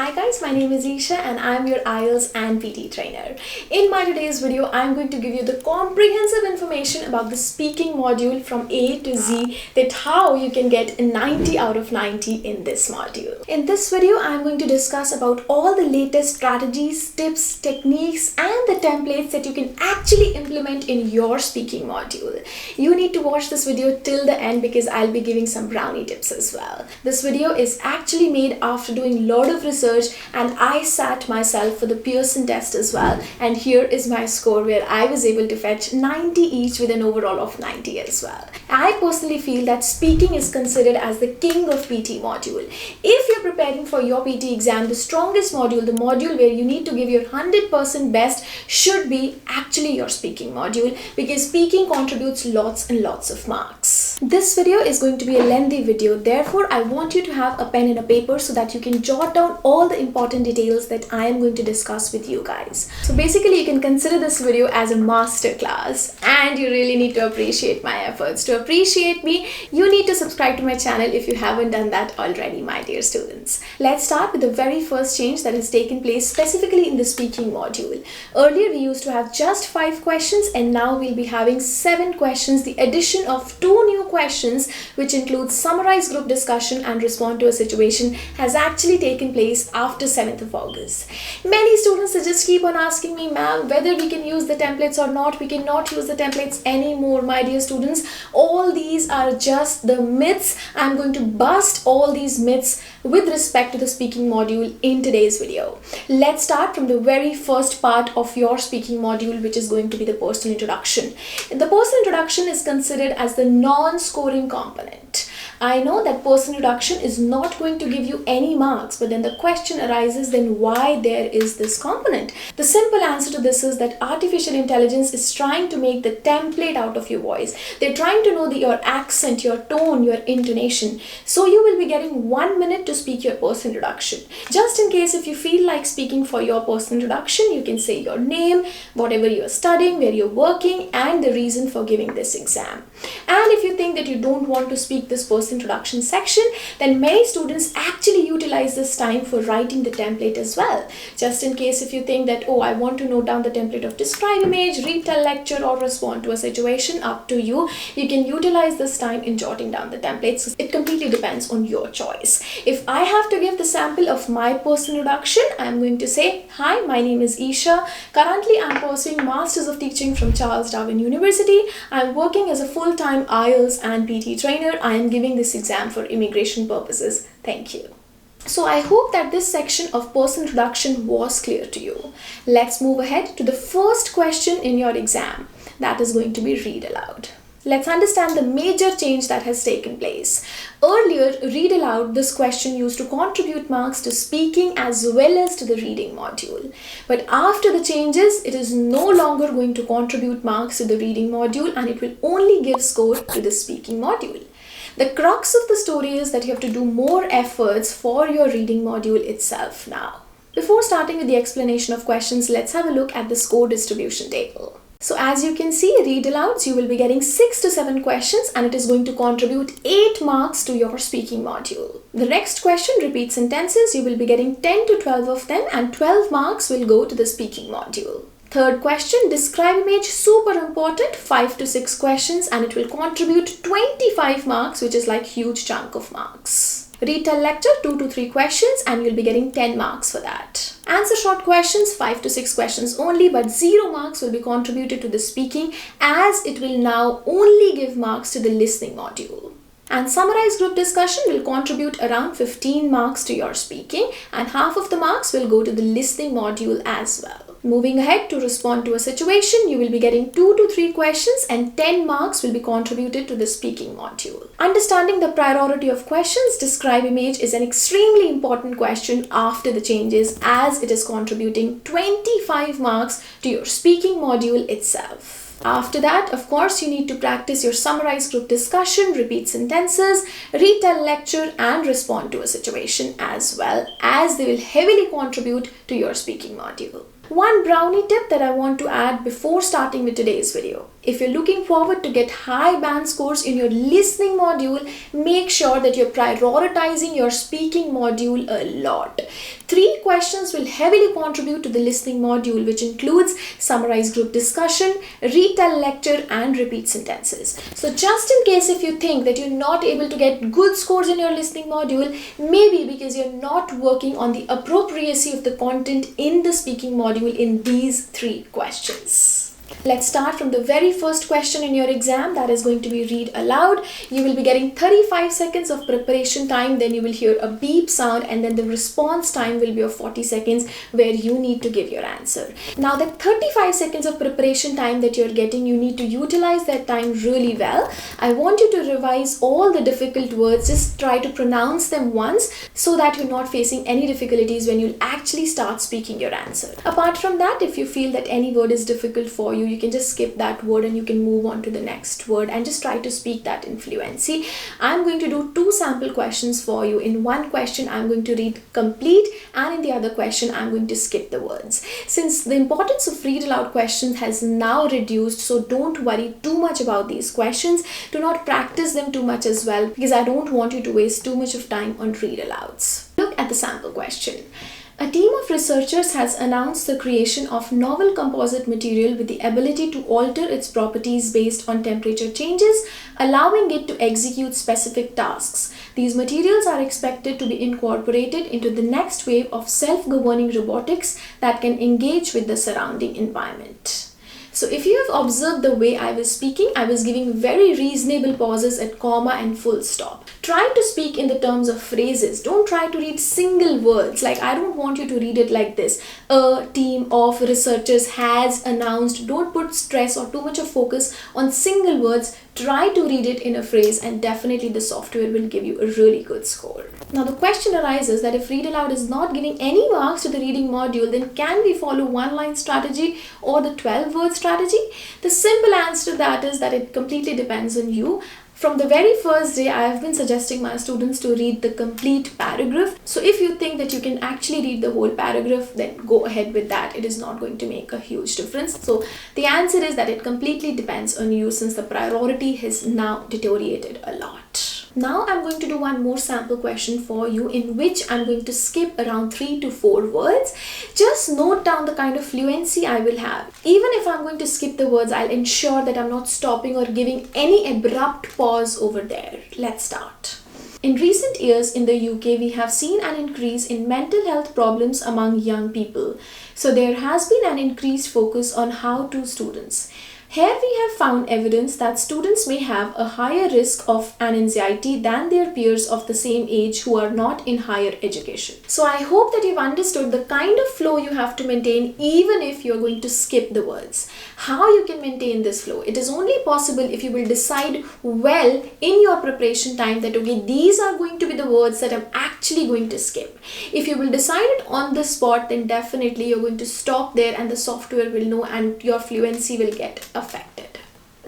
Hi guys, my name is Isha and I'm your IELTS and PTE trainer. In my today's video, I'm going to give you the comprehensive information about the speaking module from A to Z, that how you can get a 90 out of 90 in this module. In this video, I'm going to discuss about all the latest strategies, tips, techniques and the templates that you can actually implement in your speaking module. You need to watch this video till the end because I'll be giving some brownie tips as well. This video is actually made after doing a lot of research and I sat myself for the Pearson test as well, and here is my score where I was able to fetch 90 each with an overall of 90 as well. I personally feel that speaking is considered as the king of PT module. If you're preparing for your PT exam, the strongest module, the module where you need to give your 100% best, should be actually your speaking module, because speaking contributes lots and lots of marks. This video is going to be a lengthy video, therefore I want you to have a pen and a paper so that you can jot down all the important details that I am going to discuss with you guys. So basically you can consider this video as a master class, and you really need to appreciate my efforts. To appreciate me, you need to subscribe to my channel if you haven't done that already, my dear students. Let's start with the very first change that has taken place specifically in the speaking module. Earlier we used to have just 5 questions and now we'll be having 7 questions. The addition of 2 new questions, which includes summarize, group discussion and respond to a situation, has actually taken place after 7th of August. Many students just keep on asking me, ma'am, whether we can use the templates or not. We cannot use the templates anymore, my dear students. All these are just the myths. I'm going to bust all these myths with respect to the speaking module in today's video. Let's start from the very first part of your speaking module, which is going to be the personal introduction. The personal introduction is considered as the non-scoring component. I know that personal introduction is not going to give you any marks, but then the question arises, then why there is this component? The simple answer to this is that artificial intelligence is trying to make the template out of your voice. They're trying to know your accent, your tone, your intonation. So you will be getting 1 minute to speak your personal introduction. Just in case if you feel like speaking for your personal introduction, you can say your name, whatever you're studying, where you're working, and the reason for giving this exam. And if you think that you don't want to speak this personal introduction section, then many students actually utilize this time for writing the template as well. Just in case if you think that, oh, I want to note down the template of describe image, retell lecture or respond to a situation, up to you. You can utilize this time in jotting down the templates. It completely depends on your choice. If I have to give the sample of my personal introduction, I'm going to say, hi, my name is Isha. Currently, I'm pursuing Masters of Teaching from Charles Darwin University. I'm working as a full-time IELTS and PT trainer. I am giving this exam for immigration purposes. Thank you. So I hope that this section of personal introduction was clear to you. Let's move ahead to the first question in your exam. That is going to be read aloud. Let's understand the major change that has taken place. Earlier, read aloud, this question used to contribute marks to speaking as well as to the reading module. But after the changes, it is no longer going to contribute marks to the reading module and it will only give score to the speaking module. The crux of the story is that you have to do more efforts for your reading module itself now. Before starting with the explanation of questions, let's have a look at the score distribution table. So as you can see, read alouds, you will be getting 6 to 7 questions and it is going to contribute 8 marks to your speaking module. The next question, repeat sentences, you will be getting 10 to 12 of them and 12 marks will go to the speaking module. Third question, describe image, super important, 5 to 6 questions and it will contribute 25 marks, which is like huge chunk of marks. Retell lecture, 2 to 3 questions and you'll be getting 10 marks for that. Answer short questions, 5 to 6 questions only, but 0 marks will be contributed to the speaking as it will now only give marks to the listening module. And summarize group discussion will contribute around 15 marks to your speaking and half of the marks will go to the listening module as well. Moving ahead to respond to a situation, you will be getting 2 to 3 questions and 10 marks will be contributed to the speaking module. Understanding the priority of questions, describe image is an extremely important question after the changes as it is contributing 25 marks to your speaking module itself. After that, of course, you need to practice your summarize group discussion, repeat sentences, retell lecture and respond to a situation as well, as they will heavily contribute to your speaking module. One brownie tip that I want to add before starting with today's video. If you're looking forward to get high band scores in your listening module, make sure that you're prioritizing your speaking module a lot. 3 questions will heavily contribute to the listening module, which includes Summarise group discussion, Retell lecture, and repeat sentences. So just in case if you think that you're not able to get good scores in your listening module, maybe because you're not working on the appropriacy of the content in the speaking module in these 3 questions. Let's start from the very first question in your exam, that is going to be read aloud. You will be getting 35 seconds of preparation time, then you will hear a beep sound, and then the response time will be of 40 seconds where you need to give your answer. Now that 35 seconds of preparation time that you're getting, you need to utilize that time really well. I want you to revise all the difficult words, just try to pronounce them once so that you're not facing any difficulties when you actually start speaking your answer. Apart from that, if you feel that any word is difficult for you can just skip that word and you can move on to the next word and just try to speak that in fluency. I'm going to do 2 sample questions for you. In one question, I'm going to read complete, and in the other question, I'm going to skip the words. Since the importance of read aloud questions has now reduced, so don't worry too much about these questions. Do not practice them too much as well, because I don't want you to waste too much of time on read alouds. Look at the sample question. A team of researchers has announced the creation of novel composite material with the ability to alter its properties based on temperature changes, allowing it to execute specific tasks. These materials are expected to be incorporated into the next wave of self-governing robotics that can engage with the surrounding environment. So if you have observed the way I was speaking, I was giving very reasonable pauses at comma and full stop. Try to speak in the terms of phrases. Don't try to read single words. Like, I don't want you to read it like this. A team of researchers has announced. Don't put stress or too much of focus on single words. Try to read it in a phrase, and definitely the software will give you a really good score. Now the question arises that if read aloud is not giving any marks to the reading module, then can we follow one-line strategy or the 12-word strategy? The simple answer to that is that it completely depends on you. From the very first day, I have been suggesting my students to read the complete paragraph. So if you think that you can actually read the whole paragraph, then go ahead with that. It is not going to make a huge difference. So the answer is that it completely depends on you, since the priority has now deteriorated a lot. Now I'm going to do one more sample question for you, in which I'm going to skip around 3 to 4 words. Just note down the kind of fluency I will have. Even if I'm going to skip the words, I'll ensure that I'm not stopping or giving any abrupt pause over there. Let's start. In recent years in the UK, we have seen an increase in mental health problems among young people. So there has been an increased focus on how to students. Here we have found evidence that students may have a higher risk of an anxiety than their peers of the same age who are not in higher education. So I hope that you've understood the kind of flow you have to maintain even if you're going to skip the words. How you can maintain this flow? It is only possible if you will decide well in your preparation time that okay, these are going to be the words that I'm actually going to skip. If you will decide it on the spot, then definitely you're going to stop there and the software will know and your fluency will get affected.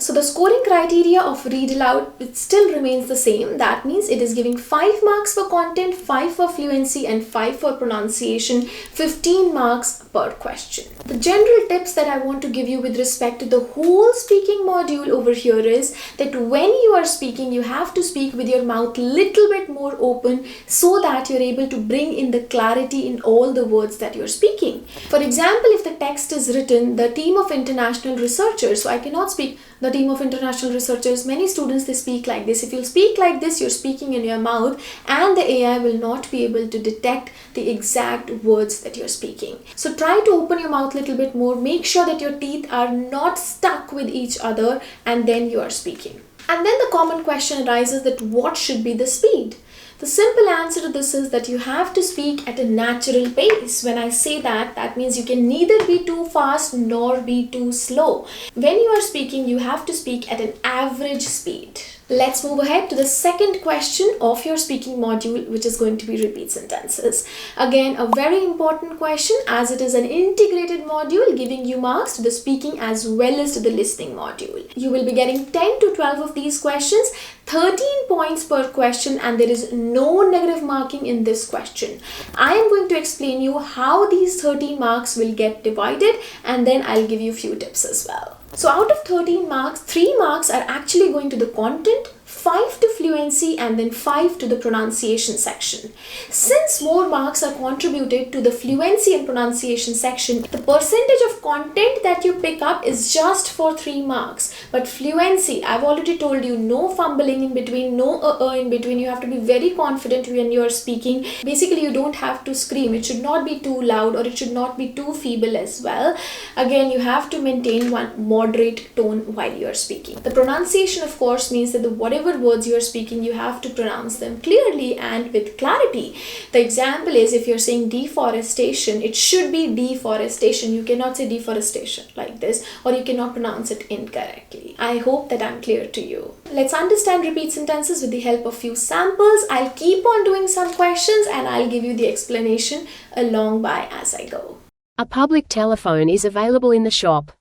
So the scoring criteria of read aloud, it still remains the same. That means it is giving 5 marks for content, 5 for fluency, and 5 for pronunciation, 15 marks per question. The general tips that I want to give you with respect to the whole speaking module over here is that when you are speaking, you have to speak with your mouth little bit more open so that you're able to bring in the clarity in all the words that you're speaking. For example, if the text is written, the team of international researchers, so I cannot speak the team of international researchers, many students, they speak like this. If you speak like this, you're speaking in your mouth and the AI will not be able to detect the exact words that you're speaking. So try to open your mouth a little bit more. Make sure that your teeth are not stuck with each other, and then you are speaking. And then the common question arises that what should be the speed? The simple answer to this is that you have to speak at a natural pace. When I say that, that means you can neither be too fast nor be too slow. When you are speaking, you have to speak at an average speed. Let's move ahead to the second question of your speaking module, which is going to be repeat sentences. Again, a very important question as it is an integrated module giving you marks to the speaking as well as to the listening module. You will be getting 10 to 12 of these questions, 13 points per question, and there is no negative marking in this question. I am going to explain you how these 13 marks will get divided, and then I'll give you a few tips as well. So out of 13 marks, 3 marks are actually going to the content, 5 to fluency, and then 5 to the pronunciation section. Since more marks are contributed to the fluency and pronunciation section, the percentage of content that you pick up is just for 3 marks. But fluency, I've already told you, no fumbling in between, no in between. You have to be very confident when you are speaking. Basically, you don't have to scream. It should not be too loud or it should not be too feeble as well. Again, you have to maintain one moderate tone while you are speaking. The pronunciation, of course, means that whatever words you are speaking, you have to pronounce them clearly and with clarity. The example is, if you're saying deforestation, it should be deforestation. You cannot say deforestation like this, or you cannot pronounce it incorrectly. I hope that I'm clear to you. Let's understand repeat sentences with the help of few samples. I'll keep on doing some questions and I'll give you the explanation along by as I go. A public telephone is available in the shop.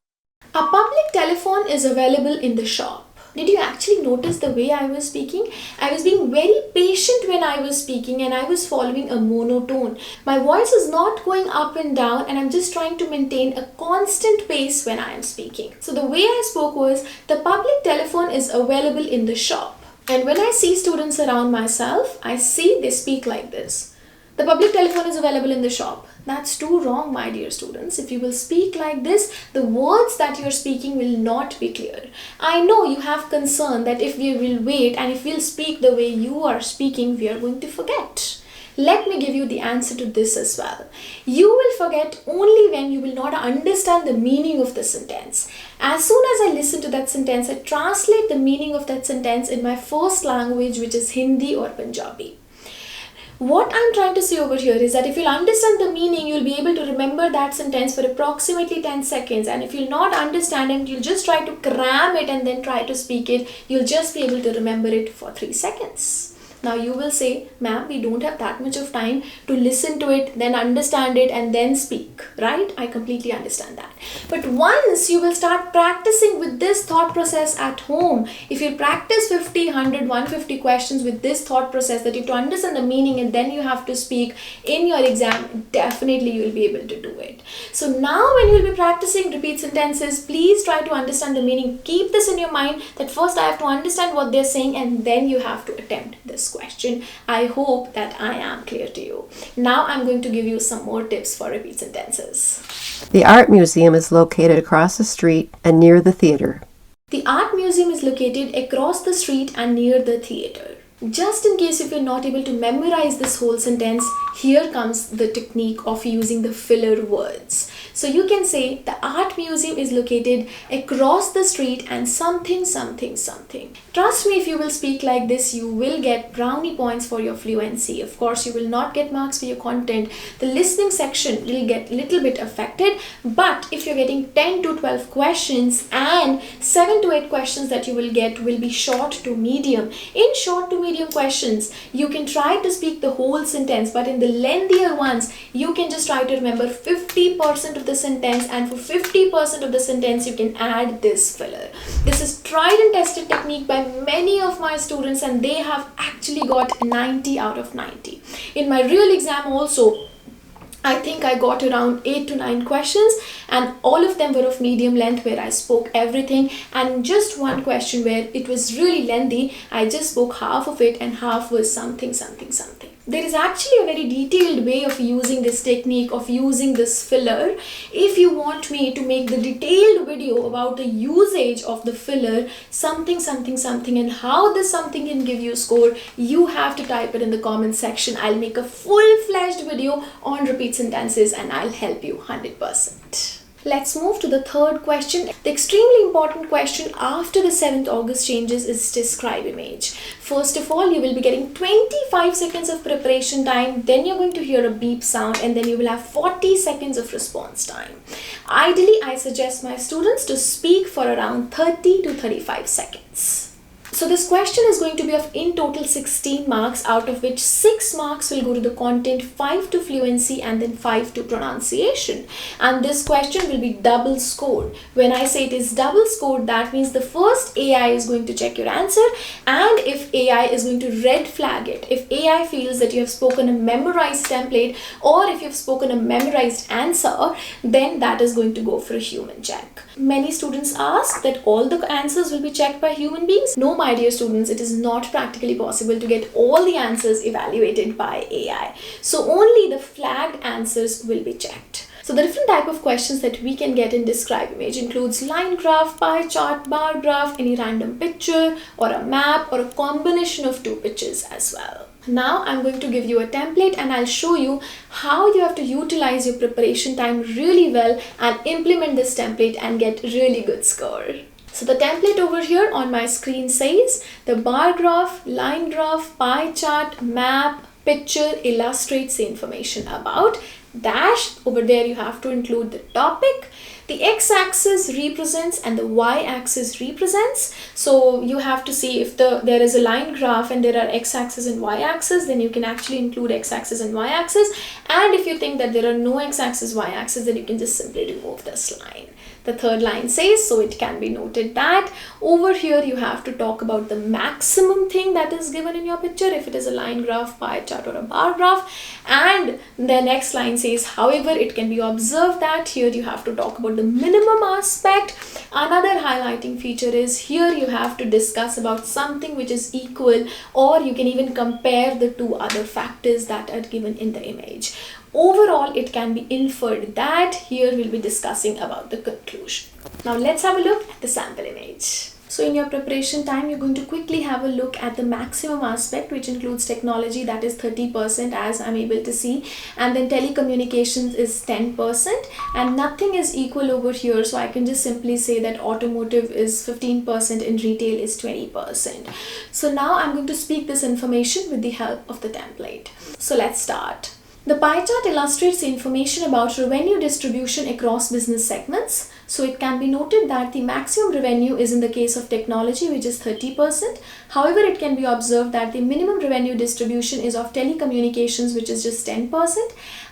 A public telephone is available in the shop. Did you actually notice the way I was speaking? I was being very patient when I was speaking and I was following a monotone. My voice is not going up and down and I'm just trying to maintain a constant pace when I am speaking. So the way I spoke was, the public telephone is available in the shop. And when I see students around myself, I see they speak like this. The public telephone is available in the shop. That's too wrong, my dear students. If you will speak like this, the words that you're speaking will not be clear. I know you have concern that if we will wait and if we'll speak the way you are speaking, we are going to forget. Let me give you the answer to this as well. You will forget only when you will not understand the meaning of the sentence. As soon as I listen to that sentence, I translate the meaning of that sentence in my first language, which is Hindi or Punjabi. What I'm trying to say over here is that if you'll understand the meaning, you'll be able to remember that sentence for approximately 10 seconds. And if you'll not understand it, you'll just try to cram it and then try to speak it, you'll just be able to remember it for 3 seconds. Now you will say, ma'am, we don't have that much of time to listen to it, then understand it and then speak, right? I completely understand that. But once you will start practicing with this thought process at home, if you practice 50, 100, 150 questions with this thought process that you have to understand the meaning and then you have to speak in your exam, definitely you will be able to do it. So now when you will be practicing repeat sentences, please try to understand the meaning. Keep this in your mind that first I have to understand what they're saying and then you have to attempt this question. I hope that I am clear to you. Now I'm going to give you some more tips for repeat sentences. The art museum is located across the street and near the theater. The art museum is located across the street and near the theater. Just in case if you're not able to memorize this whole sentence, here comes the technique of using the filler words. So you can say the art museum is located across the street and something, something, something. Trust me, if you will speak like this, you will get brownie points for your fluency. Of course, you will not get marks for your content. The listening section will get a little bit affected. But if you're getting 10 to 12 questions and 7 to 8 questions that you will get will be short to medium. In short to medium questions, you can try to speak the whole sentence, but in the lengthier ones, you can just try to remember 50% of the sentence, and for 50% of the sentence, you can add this filler. This is tried and tested technique by many of my students and they have actually got 90 out of 90. In my real exam also, I think I got around 8 to 9 questions and all of them were of medium length where I spoke everything, and just one question where it was really lengthy, I just spoke half of it and half was something, something, something. There is actually a very detailed way of using this technique, of using this filler. If you want me to make the detailed video about the usage of the filler, something, something, something, and how this something can give you a score, you have to type it in the comment section. I'll make a full-fledged video on repeat sentences and I'll help you 100%. Let's move to the third question. The extremely important question after the 7th August changes is describe image. First of all, you will be getting 25 seconds of preparation time, then you're going to hear a beep sound, and then you will have 40 seconds of response time. Ideally, I suggest my students to speak for around 30 to 35 seconds. So this question is going to be of in total 16 marks, out of which 6 marks will go to the content, 5 to fluency, and then 5 to pronunciation. And this question will be double scored. When I say it is double scored, that means the first AI is going to check your answer, and if AI is going to red flag it, if AI feels that you have spoken a memorized template or if you've spoken a memorized answer, then that is going to go for a human check. Many students ask that all the answers will be checked by human beings. No, my dear students, it is not practically possible to get all the answers evaluated by AI. So only the flagged answers will be checked. So the different type of questions that we can get in describe image includes line graph, pie chart, bar graph, any random picture or a map or a combination of two pictures as well. Now I'm going to give you a template and I'll show you how you have to utilize your preparation time really well and implement this template and get really good score. So the template over here on my screen says the bar graph, line graph, pie chart, map, picture illustrates the information about. Dash, over there you have to include the topic. The x-axis represents and the y-axis represents. So you have to see if there is a line graph and there are x-axis and y-axis, then you can actually include x-axis and y-axis. And if you think that there are no x-axis, y-axis, then you can just simply remove this line. The third line says, so it can be noted that over here you have to talk about the maximum thing that is given in your picture, if it is a line graph, pie chart or a bar graph. And the next line says, however, it can be observed that here you have to talk about the minimum aspect. Another highlighting feature is here you have to discuss about something which is equal, or you can even compare the two other factors that are given in the image. Overall, it can be inferred that here we'll be discussing about the conclusion. Now let's have a look at the sample image. So in your preparation time, you're going to quickly have a look at the maximum aspect, which includes technology, that is 30% as I'm able to see, and then telecommunications is 10%, and nothing is equal over here, so I can just simply say that automotive is 15% and retail is 20%. So now I'm going to speak this information with the help of the template. So let's start. The pie chart illustrates information about revenue distribution across business segments. So it can be noted that the maximum revenue is in the case of technology, which is 30%. However, it can be observed that the minimum revenue distribution is of telecommunications, which is just 10%.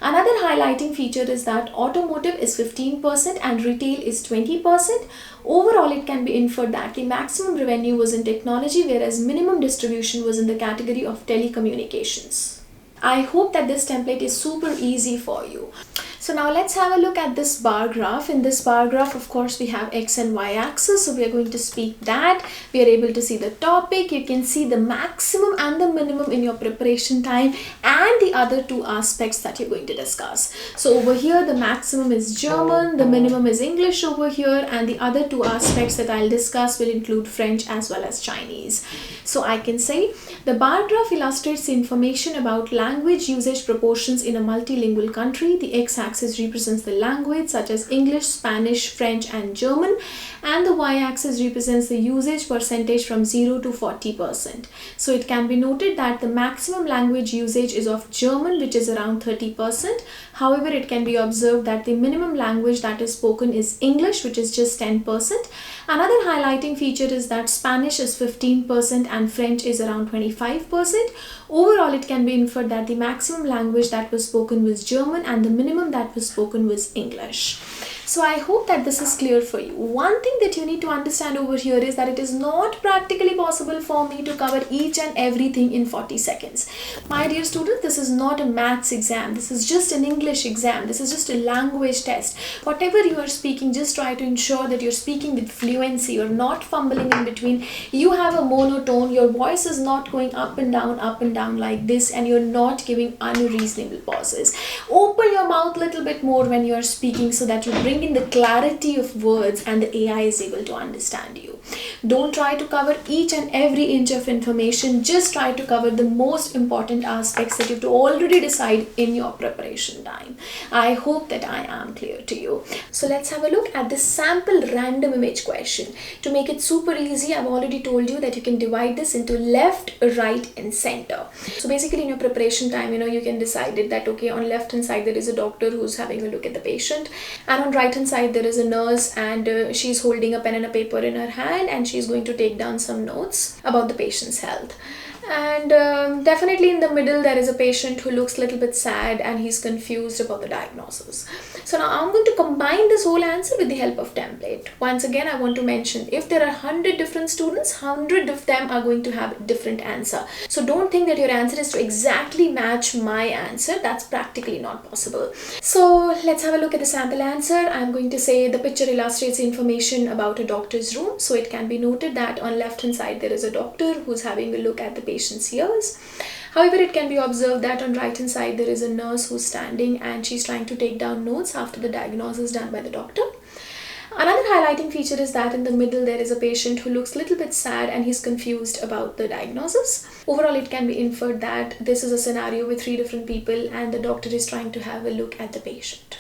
Another highlighting feature is that automotive is 15% and retail is 20%. Overall, it can be inferred that the maximum revenue was in technology, whereas minimum distribution was in the category of telecommunications. I hope that this template is super easy for you. So now let's have a look at this bar graph. In this bar graph, of course, we have x and y axis. So we are going to speak that. We are able to see the topic. You can see the maximum and the minimum in your preparation time and the other two aspects that you're going to discuss. So over here, the maximum is German, the minimum is English over here, and the other two aspects that I'll discuss will include French as well as Chinese. So I can say the bar graph illustrates information about language usage proportions in a multilingual country. The x-axis represents the language such as English, Spanish, French and German, and the y-axis represents the usage percentage from 0 to 40%. So it can be noted that the maximum language usage is of German, which is around 30%. However, it can be observed that the minimum language that is spoken is English, which is just 10%. Another highlighting feature is that Spanish is 15% and French is around 25%. Overall, it can be inferred that the maximum language that was spoken was German and the minimum that was spoken was English. So I hope that this is clear for you. One thing that you need to understand over here is that it is not practically possible for me to cover each and everything in 40 seconds. My dear students, this is not a maths exam. This is just an English exam. This is just a language test. Whatever you are speaking, just try to ensure that you're speaking with fluency. You're not fumbling in between. You have a monotone. Your voice is not going up and down like this, and you're not giving unreasonable pauses. Open your mouth a little bit more when you are speaking so that you bring in the clarity of words and the AI is able to understand you. Don't try to cover each and every inch of information. Just try to cover the most important aspects that you have to already decide in your preparation time. I hope that I am clear to you. So let's have a look at this sample random image question. To make it super easy, I've already told you that you can divide this into left, right and center. So basically in your preparation time, you can decide it that okay, on left hand side there is a doctor who's having a look at the patient, and on right hand side there is a nurse and she's holding a pen and a paper in her hand and she's going to take down some notes about the patient's health. And definitely in the middle there is a patient who looks a little bit sad and he's confused about the diagnosis. So now I'm going to combine this whole answer with the help of template. Once again, I want to mention, if there are 100 different students, 100 of them are going to have a different answer. So don't think that your answer is to exactly match my answer. That's practically not possible. So let's have a look at the sample answer. I'm going to say the picture illustrates information about a doctor's room. So it can be noted that on left hand side there is a doctor who's having a look at the patient's ears. However, it can be observed that on right hand side there is a nurse who's standing and she's trying to take down notes after the diagnosis done by the doctor. Another highlighting feature is that in the middle there is a patient who looks a little bit sad and he's confused about the diagnosis. Overall, it can be inferred that this is a scenario with 3 different people and the doctor is trying to have a look at the patient.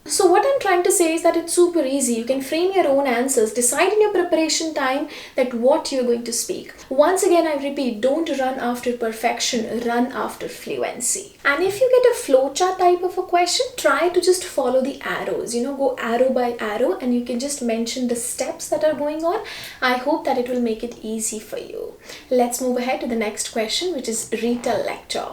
So what I'm trying to say is that it's super easy. You can frame your own answers, decide in your preparation time that what you're going to speak. Once again, I repeat, don't run after perfection, run after fluency. And if you get a flowchart type of a question, try to just follow the arrows, go arrow by arrow and you can just mention the steps that are going on. I hope that it will make it easy for you. Let's move ahead to the next question, which is Retell lecture.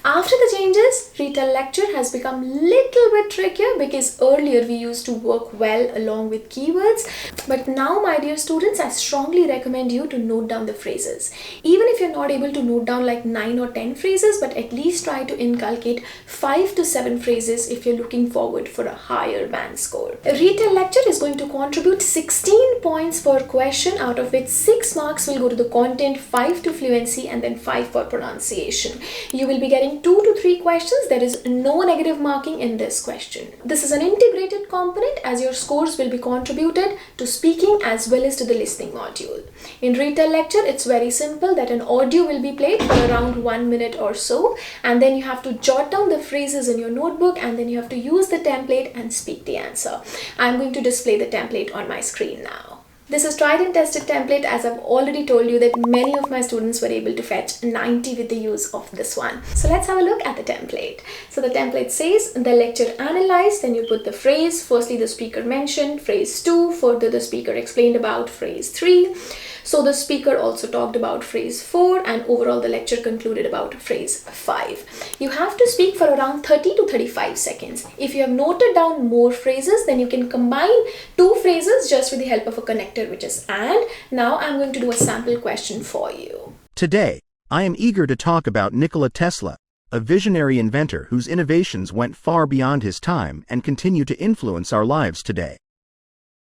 After the changes, Retell lecture has become little bit trickier because earlier we used to work well along with keywords, but now, my dear students, I strongly recommend you to note down the phrases. Even if you're not able to note down like 9 or 10 phrases, but at least try to inculcate 5 to 7 phrases if you're looking forward for a higher band score. A Retell lecture is going to contribute 16 points per question, out of which 6 marks will go to the content, 5 to fluency and then 5 for pronunciation. You will be getting 2 to 3 questions. There is no negative marking in this question. This is an integrated component as your scores will be contributed to speaking as well as to the listening module. In Retell lecture, it's very simple that an audio will be played for around 1 minute or so, and then you have to jot down the phrases in your notebook and then you have to use the template and speak the answer. I'm going to display the template on my screen now. This is tried and tested template, as I've already told you that many of my students were able to fetch 90 with the use of this one. So let's have a look at the template. So the template says the lecture analyzed, then you put the phrase. Firstly, the speaker mentioned phrase 2, further the speaker explained about phrase 3. So the speaker also talked about phrase 4 and overall the lecture concluded about phrase 5. You have to speak for around 30 to 35 seconds. If you have noted down more phrases, then you can combine 2 phrases just with the help of a connector, which is and. Now I'm going to do a sample question for you. Today, I am eager to talk about Nikola Tesla, a visionary inventor whose innovations went far beyond his time and continue to influence our lives today.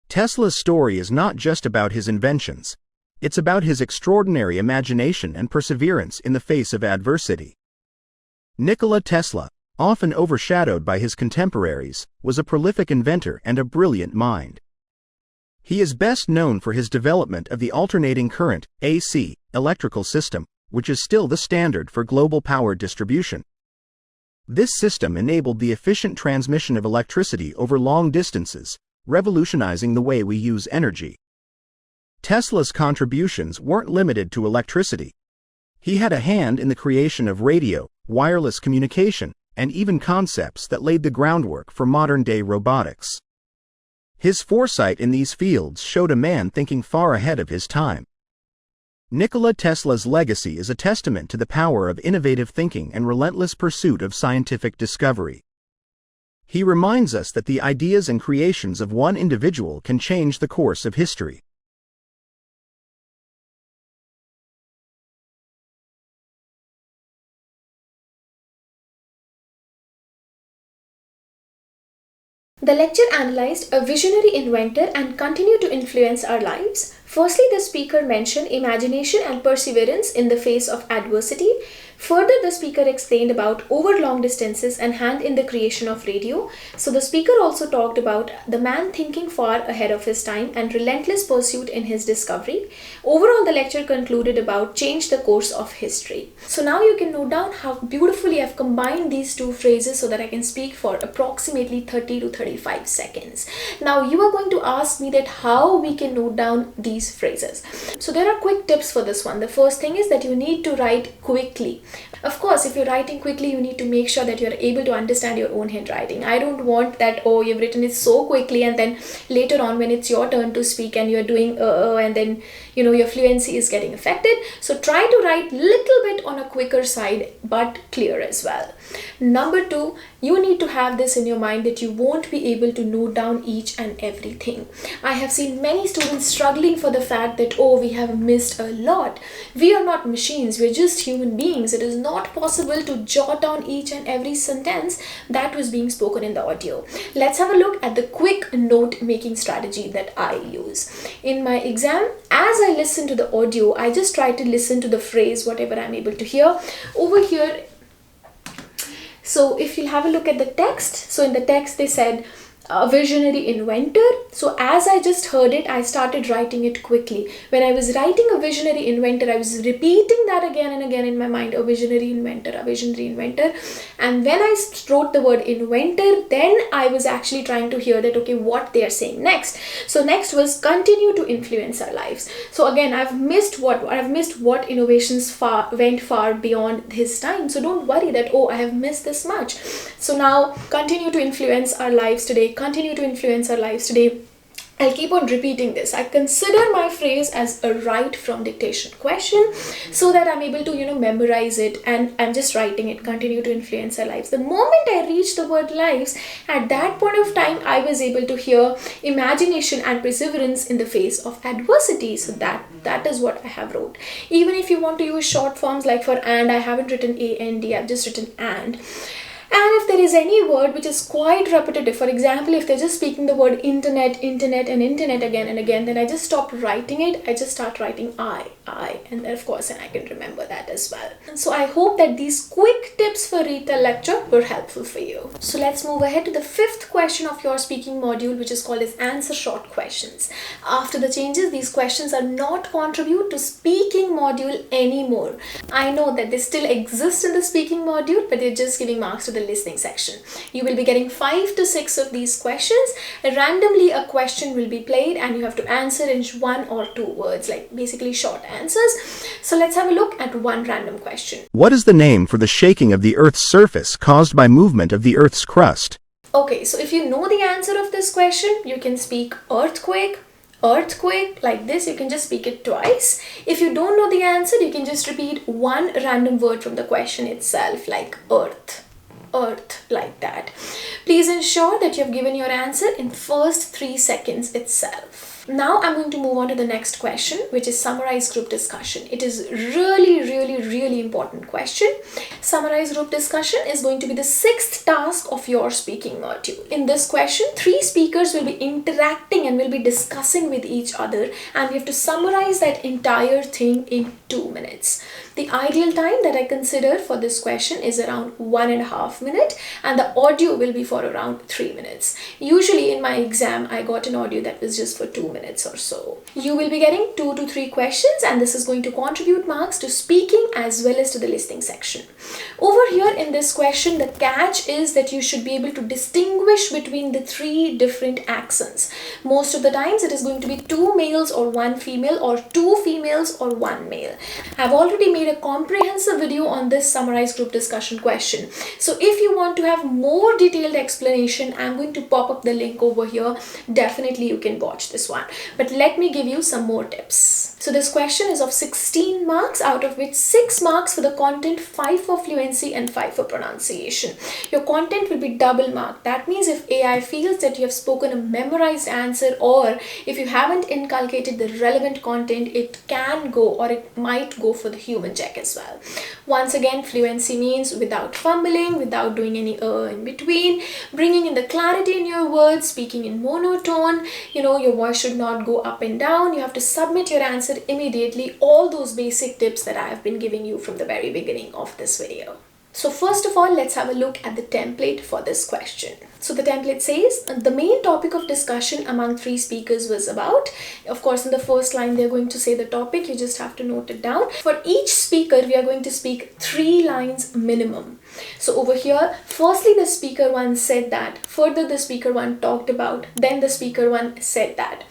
Tesla's story is not just about his inventions. It's about his extraordinary imagination and perseverance in the face of adversity. Nikola Tesla, often overshadowed by his contemporaries, was a prolific inventor and a brilliant mind. He is best known for his development of the alternating current (AC) electrical system, which is still the standard for global power distribution. This system enabled the efficient transmission of electricity over long distances, revolutionizing the way we use energy. Tesla's contributions weren't limited to electricity. He had a hand in the creation of radio, wireless communication, and even concepts that laid the groundwork for modern-day robotics. His foresight in these fields showed a man thinking far ahead of his time. Nikola Tesla's legacy is a testament to the power of innovative thinking and relentless pursuit of scientific discovery. He reminds us that the ideas and creations of one individual can change the course of history. The lecture analyzed a visionary inventor and continued to influence our lives. Firstly, the speaker mentioned imagination and perseverance in the face of adversity. Further, the speaker explained about over long distances and hand in the creation of radio. So the speaker also talked about the man thinking far ahead of his time and relentless pursuit in his discovery. Overall, the lecture concluded about change the course of history. So now you can note down how beautifully I've combined these 2 phrases so that I can speak for approximately 30 to 35 seconds. Now you are going to ask me that how we can note down these phrases. So there are quick tips for this one. The first thing is that you need to write quickly. Of course, if you're writing quickly, you need to make sure that you're able to understand your own handwriting. I don't want that, oh, you've written it so quickly and then later on when it's your turn to speak and you're doing and then your fluency is getting affected. So try to write little bit on a quicker side but clear as well. Number 2, you need to have this in your mind that you won't be able to note down each and everything. I have seen many students struggling for the fact that, oh, we have missed a lot. We are not machines, we're just human beings. It is not possible to jot down each and every sentence that was being spoken in the audio. Let's have a look at the quick note making strategy that I use. In my exam, as I listen to the audio, I just try to listen to the phrase, whatever I'm able to hear. Over here, so if you have a look at the text, so in the text they said, a visionary inventor. So as I just heard it, I started writing it quickly. When I was writing a visionary inventor, I was repeating that again and again in my mind, a visionary inventor, a visionary inventor. And when I wrote the word inventor, then I was actually trying to hear that, okay, what they are saying next. So next was continue to influence our lives. So again, I've missed what innovations went far beyond his time. So don't worry that, oh, I have missed this much. So now continue to influence our lives today. Continue to influence our lives today. I'll keep on repeating this. I consider my phrase as a write from dictation question so that I'm able to, memorize it, and I'm just writing it, continue to influence our lives. The moment I reached the word lives, at that point of time, I was able to hear imagination and perseverance in the face of adversity. So that is what I have wrote. Even if you want to use short forms like for and, I haven't written A-N-D, I've just written and. And if there is any word which is quite repetitive, for example, if they're just speaking the word internet and internet again and again, then I just stop writing it. I just start writing I, and then of course, and I can remember that as well. And so I hope that these quick tips for Retell lecture were helpful for you. So let's move ahead to the 5th question of your speaking module, which is called as answer short questions. After the changes, these questions are not contribute to speaking module anymore. I know that they still exist in the speaking module, but they're just giving marks to the listening section. You will be getting 5 to 6 of these questions. Randomly a question will be played and you have to answer in 1 or 2 words, like basically short answers. So let's have a look at one random question. What is the name for the shaking of the Earth's surface caused by movement of the Earth's crust? Okay, so if you know the answer of this question, you can speak earthquake, like this. You can just speak it twice. If you don't know the answer, you can just repeat one random word from the question itself, like earth, like that. Please ensure that you have given your answer in first 3 seconds itself. Now I'm going to move on to the next question, which is summarize group discussion. It is really important question. Summarize group discussion is going to be the 6th task of your speaking module. In this question, 3 speakers will be interacting and will be discussing with each other, and we have to summarize that entire thing in 2 minutes. The ideal time that I consider for this question is around 1.5 minutes, and the audio will be for around 3 minutes. Usually in my exam, I got an audio that was just for 2 minutes or so. You will be getting 2 to 3 questions, and this is going to contribute marks to speaking as well as to the listening section. Over here in this question, the catch is that you should be able to distinguish between the 3 different accents. Most of the times it is going to be 2 males or 1 female, or 2 females or 1 male. I've already made a comprehensive video on this summarize group discussion question. So if you want to have more detailed explanation, I'm going to pop up the link over here. Definitely you can watch this one. But let me give you some more tips. So this question is of 16 marks, out of which 6 marks for the content, 5 for fluency and 5 for pronunciation. Your content will be double marked. That means if AI feels that you have spoken a memorized answer, or if you haven't inculcated the relevant content, it can go, or it might go for the human check as well. Once again, fluency means without fumbling, without doing any in between, bringing in the clarity in your words, speaking in monotone. Your voice should not go up and down. You have to submit your answer immediately. All those basic tips that I have been giving you from the very beginning of this video. So first of all, let's have a look at the template for this question. So the template says the main topic of discussion among 3 speakers was about, of course in the first line they're going to say the topic, you just have to note it down. For each speaker we are going to speak 3 lines minimum. So over here, firstly the speaker 1 said that, further the speaker 1 talked about, then the speaker 1 said that.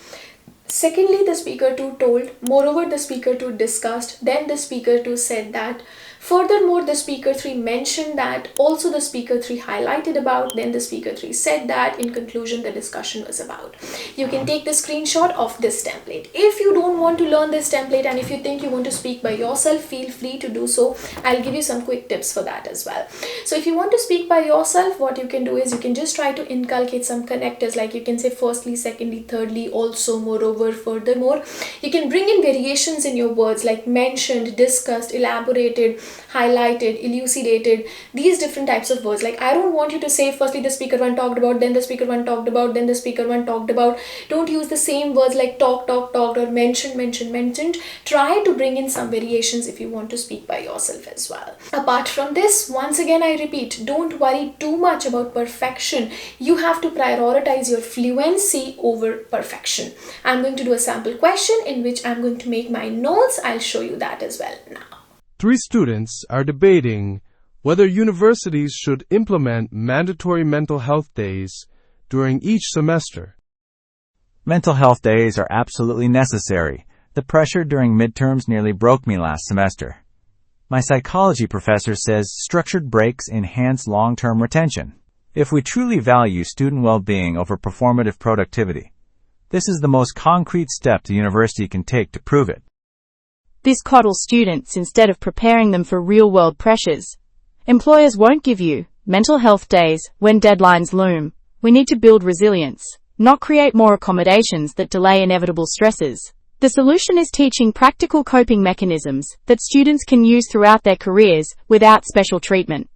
Secondly, the speaker 2 told, moreover the speaker 2 discussed, then the speaker 2 said that. Furthermore, the speaker 3 mentioned that, also the speaker 3 highlighted about, then the speaker 3 said that, in conclusion the discussion was about. You can take the screenshot of this template. If you don't want to learn this template and if you think you want to speak by yourself, feel free to do so. I'll give you some quick tips for that as well. So if you want to speak by yourself, what you can do is you can just try to inculcate some connectors, like you can say firstly, secondly, thirdly, also, moreover, furthermore. You can bring in variations in your words like mentioned, discussed, elaborated, highlighted, elucidated, these different types of words. Like I don't want you to say firstly the speaker 1 talked about, then the speaker 1 talked about, then the speaker 1 talked about. Don't use the same words like talked or mentioned. Try to bring in some variations if you want to speak by yourself as well. Apart from this, once again I repeat, don't worry too much about perfection. You have to prioritize your fluency over perfection. I'm going to do a sample question in which I'm going to make my notes. I'll show you that as well now. 3 students are debating whether universities should implement mandatory mental health days during each semester. Mental health days are absolutely necessary. The pressure during midterms nearly broke me last semester. My psychology professor says structured breaks enhance long-term retention. If we truly value student well-being over performative productivity, this is the most concrete step the university can take to prove it. This coddles students instead of preparing them for real-world pressures. Employers won't give you mental health days when deadlines loom. We need to build resilience, not create more accommodations that delay inevitable stresses. The solution is teaching practical coping mechanisms that students can use throughout their careers without special treatment.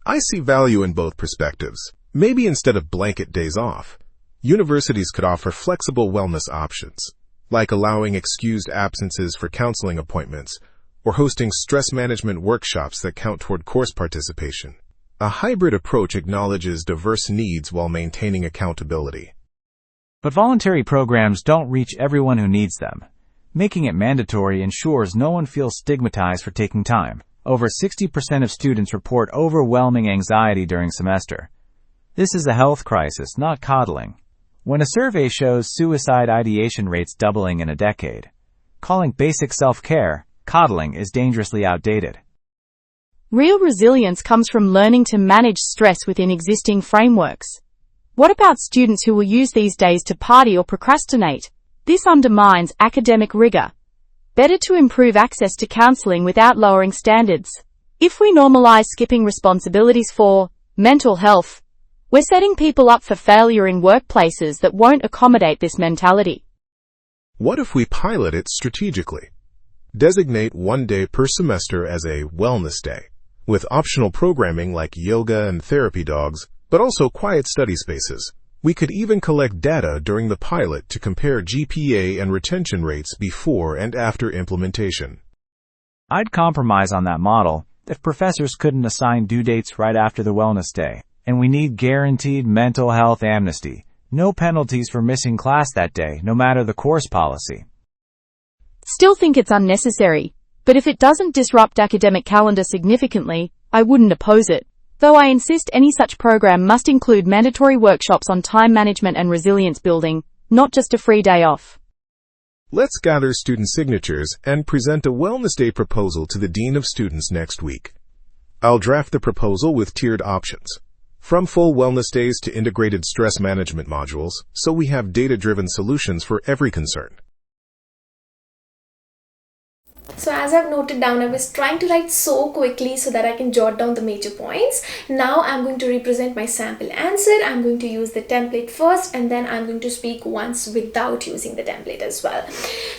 I see value in both perspectives. Maybe instead of blanket days off, universities could offer flexible wellness options, like allowing excused absences for counseling appointments or hosting stress management workshops that count toward course participation. A hybrid approach acknowledges diverse needs while maintaining accountability. But voluntary programs don't reach everyone who needs them. Making it mandatory ensures no one feels stigmatized for taking time. Over 60% of students report overwhelming anxiety during semester. This is a health crisis, not coddling. When a survey shows suicide ideation rates doubling in a decade, calling basic self-care coddling is dangerously outdated. Real resilience comes from learning to manage stress within existing frameworks. What about students who will use these days to party or procrastinate? This undermines academic rigor. Better to improve access to counseling without lowering standards. If we normalize skipping responsibilities for mental health, we're setting people up for failure in workplaces that won't accommodate this mentality. What if we pilot it strategically? Designate 1 day per semester as a wellness day, with optional programming like yoga and therapy dogs, but also quiet study spaces. We could even collect data during the pilot to compare GPA and retention rates before and after implementation. I'd compromise on that model if professors couldn't assign due dates right after the wellness day. And we need guaranteed mental health amnesty. No penalties for missing class that day, no matter the course policy. Still think it's unnecessary, but if it doesn't disrupt academic calendar significantly, I wouldn't oppose it. Though I insist any such program must include mandatory workshops on time management and resilience building, not just a free day off. Let's gather student signatures and present a Wellness Day proposal to the Dean of Students next week. I'll draft the proposal with tiered options, from full wellness days to integrated stress management modules, so we have data-driven solutions for every concern. So as I've noted down, I was trying to write so quickly so that I can jot down the major points. Now I'm going to represent my sample answer. I'm going to use the template first, and then I'm going to speak once without using the template as well.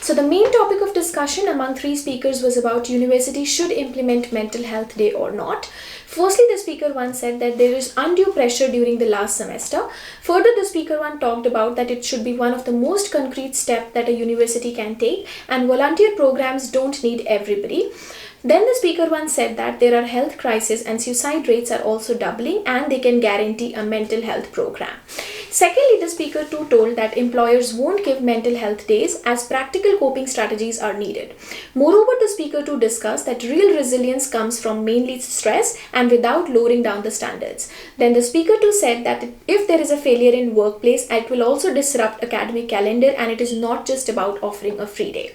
So the main topic of discussion among 3 speakers was about universities should implement mental health day or not. Firstly, the speaker 1 said that there is undue pressure during the last semester. Further, the speaker 1 talked about that it should be one of the most concrete steps that a university can take, and volunteer programs don't need everybody. Then the speaker 1 said that there are health crises and suicide rates are also doubling, and they can guarantee a mental health program. Secondly, the speaker 2 told that employers won't give mental health days as practical coping strategies are needed. Moreover, the speaker 2 discussed that real resilience comes from mainly stress and without lowering down the standards. Then the speaker 2 said that if there is a failure in workplace, it will also disrupt academic calendar and it is not just about offering a free day.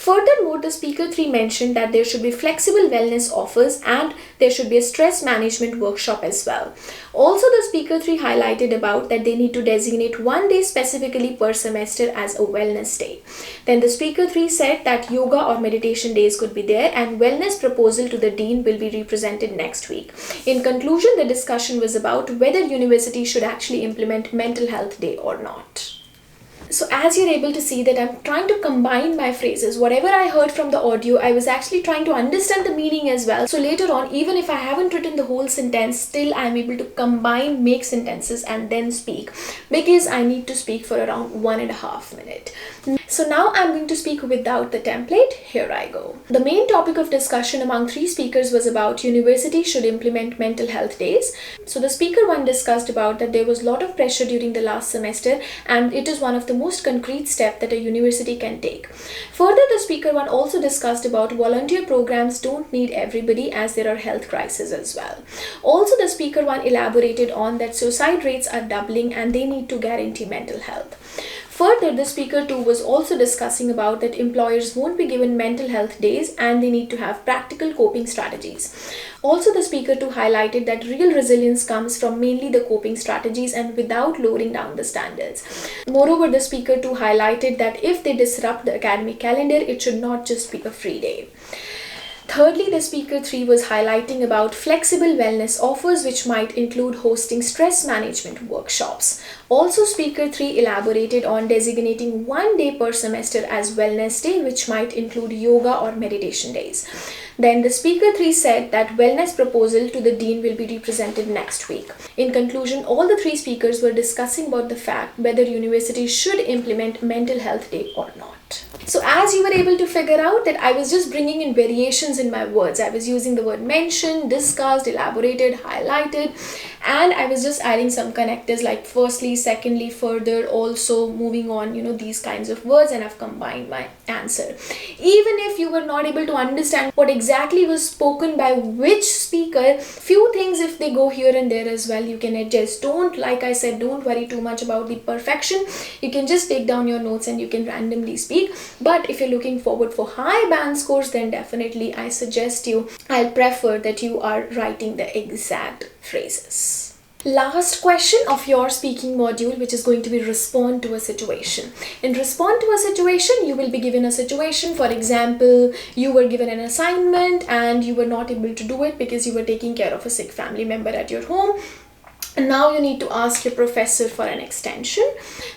Furthermore, the speaker 3 mentioned that there should be flexible wellness offers and there should be a stress management workshop as well. Also, the speaker 3 highlighted about that they need to designate one day specifically per semester as a wellness day. Then the speaker 3 said that yoga or meditation days could be there and wellness proposal to the dean will be represented next week. In conclusion, the discussion was about whether universities should actually implement mental health day or not. So as you're able to see that I'm trying to combine my phrases. Whatever I heard from the audio, I was actually trying to understand the meaning as well. So later on, even if I haven't written the whole sentence, still I'm able to combine, make sentences and then speak, because I need to speak for around 1.5 minutes. So now I'm going to speak without the template. Here I go. The main topic of discussion among 3 speakers was about universities should implement mental health days. So the speaker 1 discussed about that there was a lot of pressure during the last semester and it is one of the most concrete step that a university can take. Further, the speaker 1 also discussed about volunteer programs don't need everybody as there are health crises as well. Also, the speaker 1 elaborated on that suicide rates are doubling and they need to guarantee mental health. Further, the speaker 2 was also discussing about that employers won't be given mental health days and they need to have practical coping strategies. Also, the speaker 2 highlighted that real resilience comes from mainly the coping strategies and without lowering down the standards. Moreover, the speaker 2 highlighted that if they disrupt the academic calendar, it should not just be a free day. Thirdly, the speaker 3 was highlighting about flexible wellness offers which might include hosting stress management workshops. Also, speaker 3 elaborated on designating one day per semester as wellness day which might include yoga or meditation days. Then the speaker 3 said that wellness proposal to the dean will be represented next week. In conclusion, all the 3 speakers were discussing about the fact whether universities should implement mental health day or not. So as you were able to figure out that I was just bringing in variations in my words. I was using the word mentioned, discussed, elaborated, highlighted, and I was just adding some connectors like firstly, secondly, further, also, moving on, these kinds of words, and I've combined my answer. Even if you were not able to understand what exactly was spoken by which speaker, few things if they go here and there as well, you can adjust. Like I said, don't worry too much about the perfection. You can just take down your notes and you can randomly speak. But if you're looking forward for high band scores, then definitely I'll prefer that you are writing the exact phrases. Last question of your speaking module, which is going to be respond to a situation. In respond to a situation, you will be given a situation. For example, you were given an assignment and you were not able to do it because you were taking care of a sick family member at your home. And now you need to ask your professor for an extension.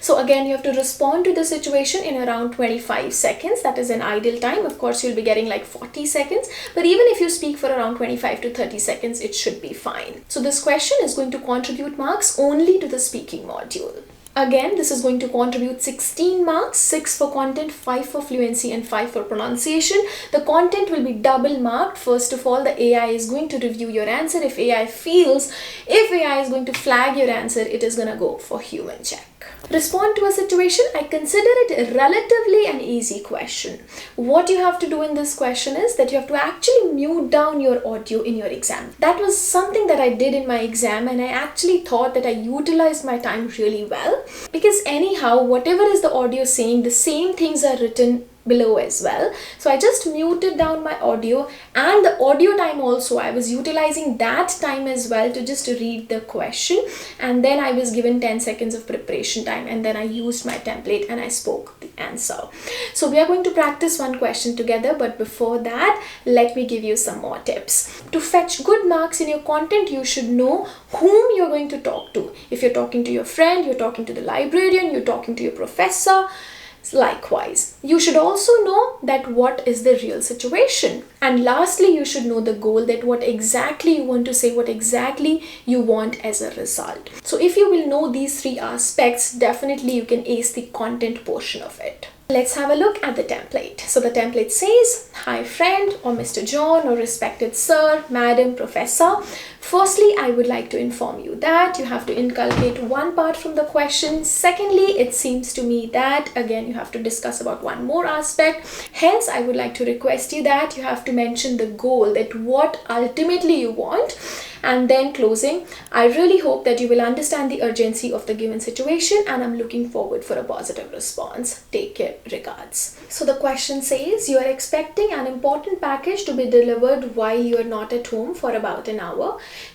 So again, you have to respond to the situation in around 25 seconds. That is an ideal time. Of course, you'll be getting like 40 seconds. But even if you speak for around 25 to 30 seconds, it should be fine. So this question is going to contribute marks only to the speaking module. Again, this is going to contribute 16 marks, 6 for content, 5 for fluency and 5 for pronunciation. The content will be double marked. First of all, the AI is going to review your answer. If AI is going to flag your answer, it is going to go for human check. Respond to a situation. I consider it relatively an easy question. What you have to do in this question is that you have to actually mute down your audio in your exam. That was something that I did in my exam, and I actually thought that I utilized my time really well, because anyhow, whatever is the audio saying, the same things are written below as well. So I just muted down my audio, and the audio time also I was utilizing that time as well to just read the question, and then I was given 10 seconds of preparation time, and then I used my template and I spoke the answer. So we are going to practice one question together, but before that, let me give you some more tips. To fetch good marks in your content, you should know whom you're going to talk to. If you're talking to your friend, you're talking to the librarian, you're talking to your professor. Likewise, you should also know that what is the real situation. And lastly, you should know the goal, that what exactly you want to say, what exactly you want as a result. So if you will know these 3 aspects, definitely you can ace the content portion of it. Let's have a look at the template. So the template says, "Hi friend," or "Mr. John," or "Respected sir, madam, professor. Firstly, I would like to inform you that you have to inculcate one part from the question. Secondly, it seems to me that, again, you have to discuss about one more aspect. Hence, I would like to request you that you have to mention the goal, that what ultimately you want. And then closing, I really hope that you will understand the urgency of the given situation, and I'm looking forward for a positive response. Take care. Regards." So the question says, you are expecting an important package to be delivered while you are not at home for about an hour.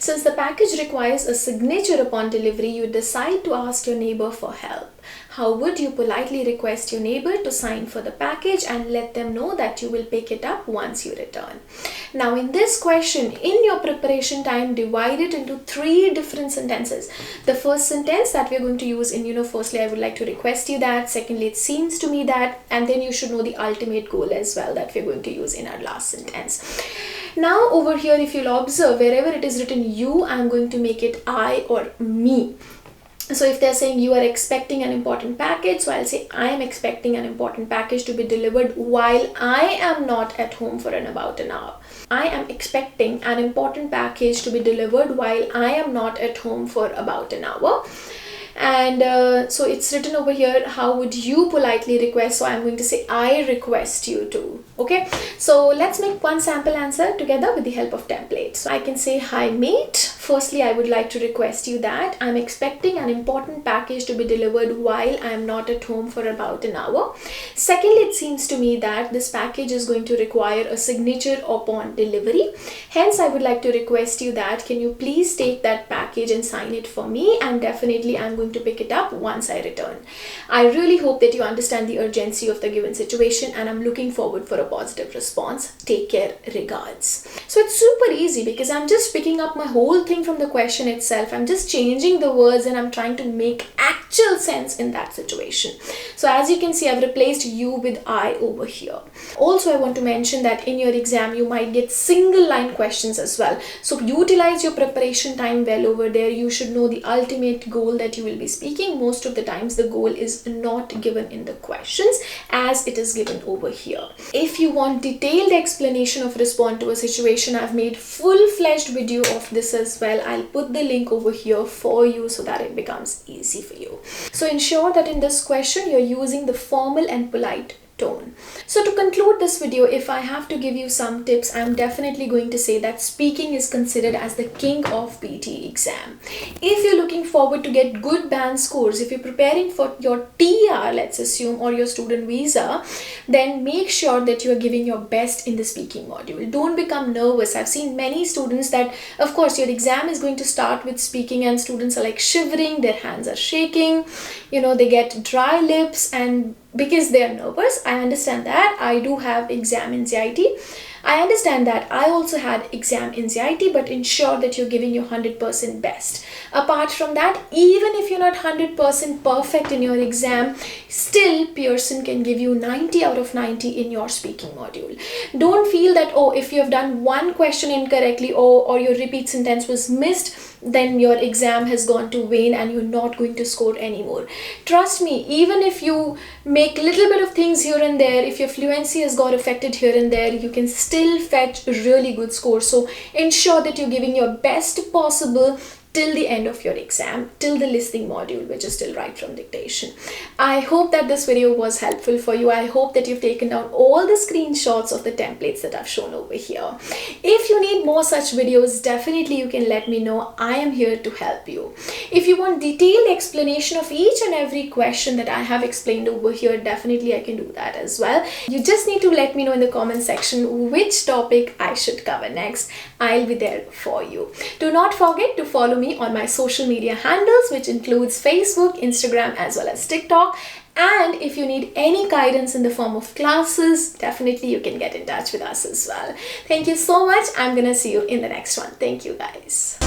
Since the package requires a signature upon delivery, you decide to ask your neighbor for help. How would you politely request your neighbor to sign for the package and let them know that you will pick it up once you return? Now in this question, in your preparation time, divide it into 3 different sentences. The first sentence that we're going to use in, firstly, I would like to request you that. Secondly, it seems to me that. And then you should know the ultimate goal as well that we're going to use in our last sentence. Now over here, if you'll observe, wherever it is written you, I'm going to make it I or me. So if they're saying you are expecting an important package, so I'll say I am expecting an important package to be delivered while I am not at home for about an hour. I am expecting an important package to be delivered while I am not at home for about an hour. And so it's written over here, how would you politely request? So I'm going to say I request you to. Okay, so let's make one sample answer together with the help of templates. So I can say, "Hi mate, firstly I would like to request you that I'm expecting an important package to be delivered while I am not at home for about an hour. Secondly, it seems to me that this package is going to require a signature upon delivery. Hence I would like to request you that can you please take that package and sign it for me, and definitely I'm going to pick it up once I return. I really hope that you understand the urgency of the given situation, and I'm looking forward for a positive response. Take care. Regards." So it's super easy because I'm just picking up my whole thing from the question itself. I'm just changing the words and I'm trying to make actual sense in that situation. So as you can see, I've replaced you with I over here. Also, I want to mention that in your exam, you might get single line questions as well. So utilize your preparation time well over there. You should know the ultimate goal that you will be speaking. Most of the times the goal is not given in the questions as it is given over here. If you want detailed explanation of respond to a situation, I've made full-fledged video of this as well. I'll put the link over here for you so that it becomes easy for you. So ensure that in this question you're using the formal and polite tone. So to conclude this video, if I have to give you some tips, I'm definitely going to say that speaking is considered as the king of PTE exam. If you're looking forward to get good band scores, if you're preparing for your TR, let's assume, or your student visa, then make sure that you are giving your best in the speaking module. Don't become nervous. I've seen many students that, of course, your exam is going to start with speaking and students are like shivering, their hands are shaking, they get dry lips, and because they are nervous. I understand that. I do have exam anxiety. I understand that. I also had exam anxiety, but ensure that you're giving your 100% best. Apart from that, even if you're not 100% perfect in your exam, still Pearson can give you 90 out of 90 in your speaking module. Don't feel that, if you have done one question incorrectly or your repeat sentence was missed, then your exam has gone to vain and you're not going to score anymore. Trust me, even if you make little bit of things here and there, if your fluency has got affected here and there, you can still fetch really good scores. So ensure that you're giving your best possible till the end of your exam, till the listening module, which is still right from dictation. I hope that this video was helpful for you. I hope that you've taken down all the screenshots of the templates that I've shown over here. If you need more such videos, definitely you can let me know. I am here to help you. If you want detailed explanation of each and every question that I have explained over here, definitely I can do that as well. You just need to let me know in the comment section which topic I should cover next. I'll be there for you. Do not forget to follow me on my social media handles, which includes Facebook, Instagram, as well as TikTok. And if you need any guidance in the form of classes, definitely you can get in touch with us as well. Thank you so much. I'm gonna see you in the next one. Thank you, guys.